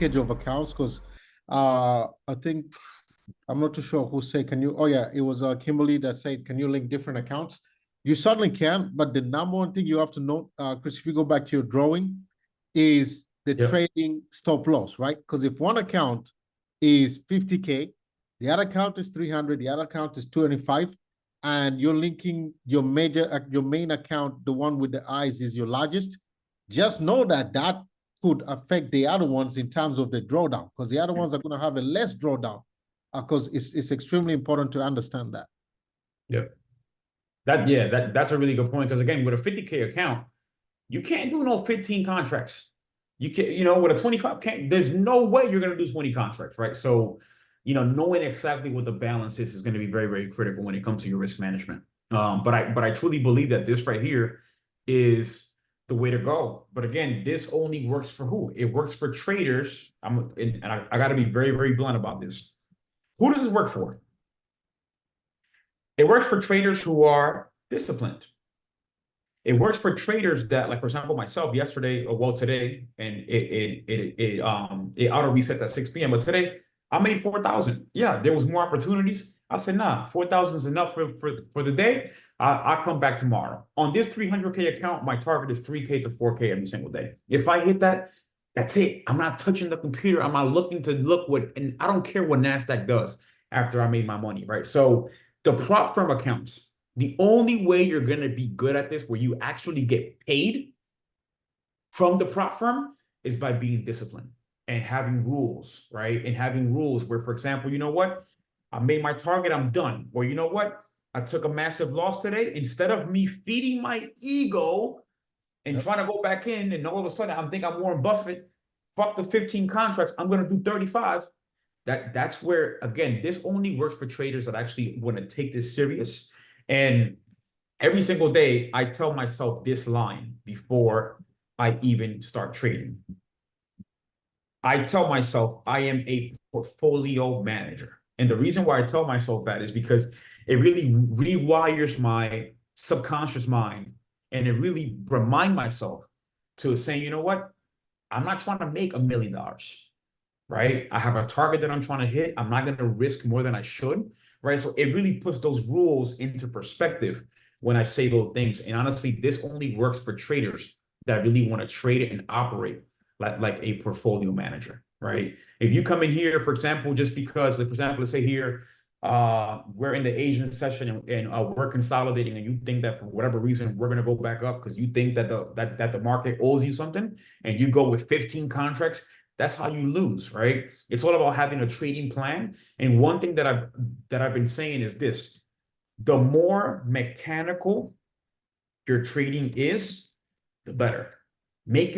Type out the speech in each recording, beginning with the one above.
linkage of accounts because I think I'm not too sure who said, can you, oh yeah, it was Kimberly that said, can you link different accounts? You certainly can, but the number one thing you have to note, Chris, if you go back to your drawing, is the trading stop loss, right? Because if one account is 50K, the other account is 300, the other account is 25, and you're linking your main account, the one with the eyes is your largest, just know that that could affect the other ones in terms of the drawdown, because the other ones are going to have a less drawdown, because it's extremely important to understand that. Yep. That's a really good point, because again, with a 50K account, you can't do no 15 contracts. You can't, with a 25K, there's no way you're going to do 20 contracts, right? So, knowing exactly what the balance is going to be very, very critical when it comes to your risk management. But I truly believe that this right here is the way to go. But again, this only works for who? It works for traders. I got to be very, very blunt about this. Who does this work for? It works for traders who are disciplined. It works for traders that, like, for example, myself yesterday, or well, today, and it auto resets at 6 p.m. But today I made 4,000. Yeah, there was more opportunities. I said, nah, 4,000 is enough for the day. I'll come back tomorrow. On this 300K account, my target is 3K to 4K every single day. If I hit that, that's it. I'm not touching the computer. I'm not looking to look and I don't care what NASDAQ does after I made my money, right? So the prop firm accounts, the only way you're going to be good at this, where you actually get paid from the prop firm, is by being disciplined and having rules, right? And having rules where, for example, you know what? I made my target, I'm done. Or you know what? I took a massive loss today. Instead of me feeding my ego and trying to go back in, and all of a sudden I think I'm Warren Buffett, fuck the 15 contracts, I'm going to do 35. That's where, again, this only works for traders that actually want to take this serious. And every single day, I tell myself this line before I even start trading. I tell myself I am a portfolio manager. And the reason why I tell myself that is because it really rewires my subconscious mind. And it really remind myself to saying, you know what? I'm not trying to make $1 million, right? I have a target that I'm trying to hit. I'm not going to risk more than I should, right? So it really puts those rules into perspective when I say those things. And honestly, this only works for traders that really want to trade it and operate like a portfolio manager, right? If you come in here, for example, just because, like, for example, let's say here, we're in the Asian session and we're consolidating, and you think that for whatever reason we're going to go back up because you think that the market owes you something, and you go with 15 contracts, that's how you lose, right? It's all about having a trading plan. And one thing that I've been saying is this: the more mechanical your trading is, the better. Make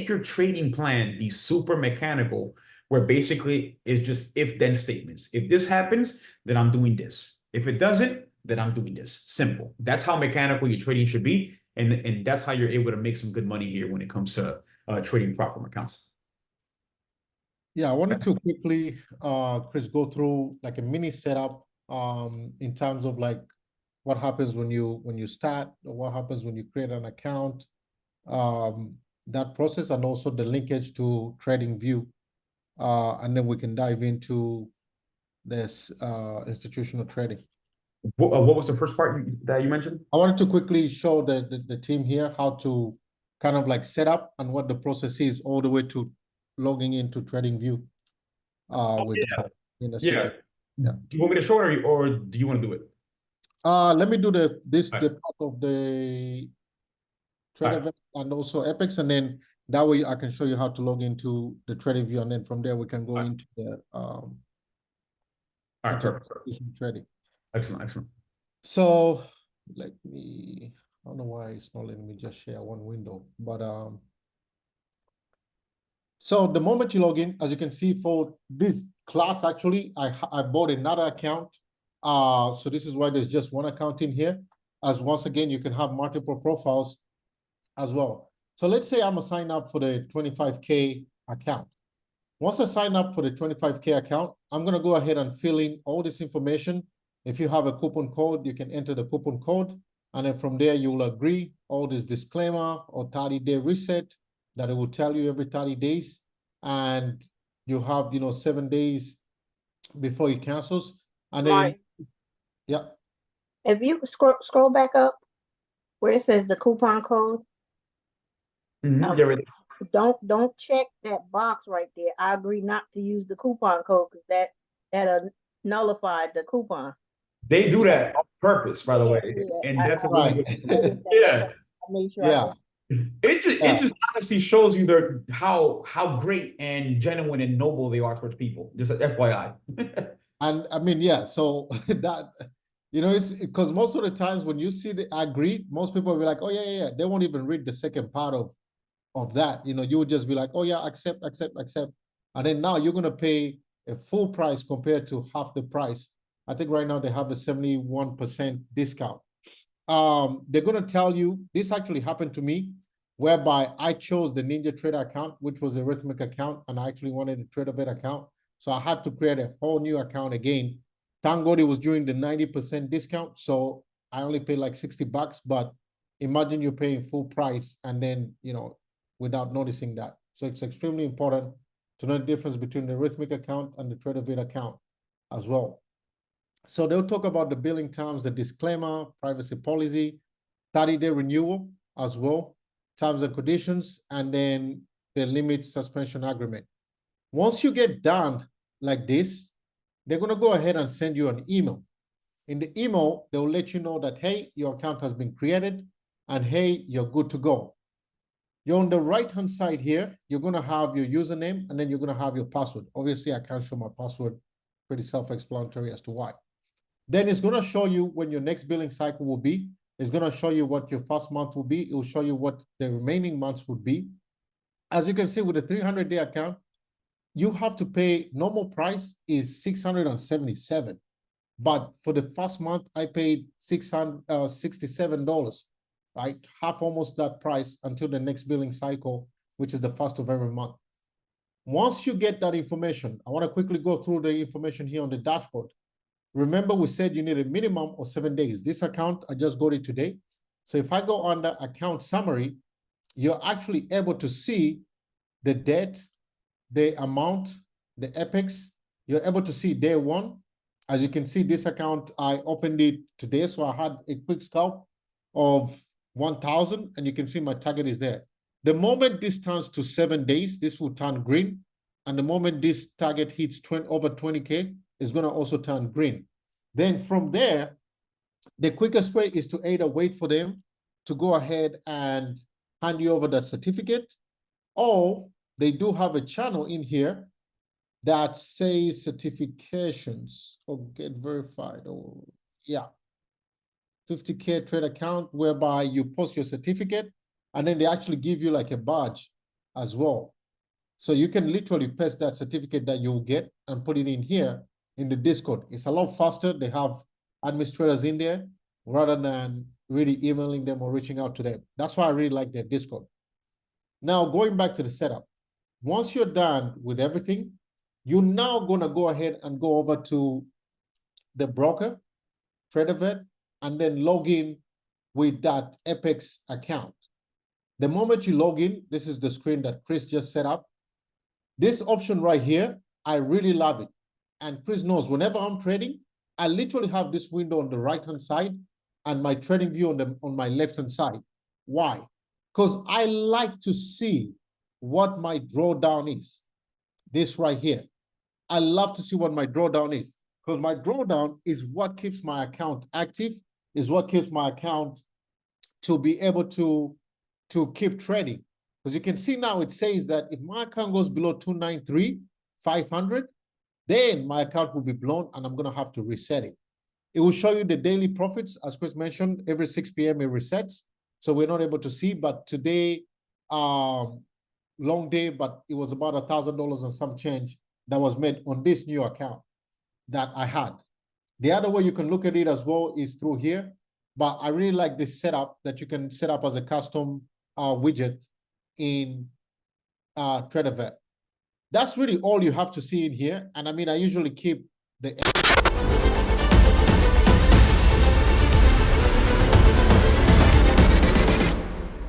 your trading plan be super mechanical, where basically it's just if-then statements. If this happens, then I'm doing this. If it doesn't, then I'm doing this. Simple. That's how mechanical your trading should be. And that's how you're able to make some good money here when it comes to trading prop firm accounts. Yeah, I wanted to quickly, Chris, go through like a mini setup in terms of like what happens when you start, or what happens when you create an account, that process, and also the linkage to TradingView, and then we can dive into this institutional trading. What was the first part that you mentioned? I wanted to quickly show the team here how to kind of like set up and what the process is, all the way to logging into TradingView. With yeah. Do you want me to show it, or do you want to do it? Let me do the part of the trade event and also Epics, and then that way I can show you how to log into the TradingView, and then from there we can go into the perfect. Trading. Excellent. So let me, I don't know why it's not letting me just share one window, but so the moment you log in, as you can see for this class, actually, I bought another account. So this is why there's just one account in here, as once again, you can have multiple profiles as well. So let's say I'm gonna sign up for the 25K account. Once I sign up for the 25K account, I'm gonna go ahead and fill in all this information. If you have a coupon code, you can enter the coupon code. And then from there, you will agree all this disclaimer or 30-day reset that it will tell you every 30 days. And you have, 7 days before he cancels. And then, Right. yeah, If you scroll back up where it says the coupon code, Mhm, there it is. don't check that box right there. I agree not to use the coupon code because that'll nullify the coupon. They do that on purpose, by the Yeah, way, yeah. and that's a really I right. good. noticed that. Yeah, I made sure I Yeah, did. it yeah. just honestly shows you how great and genuine and noble they are towards people. Just an FYI. And I mean, yeah, so that, it's because most of the times when you see the agree, most people will be like, oh, yeah, yeah, yeah. They won't even read the second part of that. You would just be like, oh, yeah, accept, accept, accept. And then now you're going to pay a full price compared to half the price. I think right now they have a 71% discount. They're going to tell you, this actually happened to me, whereby I chose the Ninja Trader account, which was a Rhythmic account, and I actually wanted a TraderVet account. So I had to create a whole new account again. Thank God it was during the 90% discount. So I only paid like $60, but imagine you're paying full price and then, without noticing that. So it's extremely important to know the difference between the Rhythmic account and the TraderVet account as well. So they'll talk about the billing terms, the disclaimer, privacy policy, 30-day renewal as well, terms and conditions, and then the limit suspension agreement. Once you get done like this, they're going to go ahead and send you an email. In the email, they'll let you know that, hey, your account has been created, and hey, you're good to go. You're on the right-hand side here. You're going to have your username, and then you're going to have your password. Obviously, I can't show my password. Pretty self-explanatory as to why. Then it's going to show you when your next billing cycle will be. It's going to show you what your first month will be. It will show you what the remaining months would be. As you can see, with a 300-day account, you have to pay, normal price is $677. But for the first month, I paid $667, right? Half almost that price until the next billing cycle, which is the first of every month. Once you get that information, I want to quickly go through the information here on the dashboard. Remember, we said you need a minimum of 7 days. This account, I just got it today. So if I go under account summary, you're actually able to see the date, the amount, the epochs. You're able to see day one. As you can see, this account, I opened it today. So I had a quick scalp of 1,000, and you can see my target is there. The moment this turns to 7 days, this will turn green. And the moment this target hits over 20K, it's going to also turn green. Then from there, the quickest way is to either wait for them to go ahead and hand you over that certificate, or they do have a channel in here that says certifications or get verified, or yeah, 50K trade account, whereby you post your certificate and then they actually give you like a badge as well. So you can literally paste that certificate that you'll get and put it in here in the Discord. It's a lot faster. They have administrators in there rather than really emailing them or reaching out to them. That's why I really like their Discord. Now, going back to the setup. Once you're done with everything, you're now going to go ahead and go over to the broker, TraderVet, and then log in with that Apex account. The moment you log in, this is the screen that Chris just set up. This option right here, I really love it. And Chris knows whenever I'm trading, I literally have this window on the right-hand side and my trading view on my left-hand side. Why? Because I like to see what my drawdown is. This right here. I love to see what my drawdown is, because my drawdown is what keeps my account active, is what keeps my account to be able to keep trading. Because you can see now it says that if my account goes below 293,500, then my account will be blown and I'm going to have to reset it. It will show you the daily profits. As Chris mentioned, every 6 p.m. it resets. So we're not able to see, but today, long day, but it was about $1,000 and some change that was made on this new account that I had. The other way you can look at it as well is through here, but I really like this setup that you can set up as a custom widget in TraderVet. That's really all you have to see in here. And I mean, I usually keep the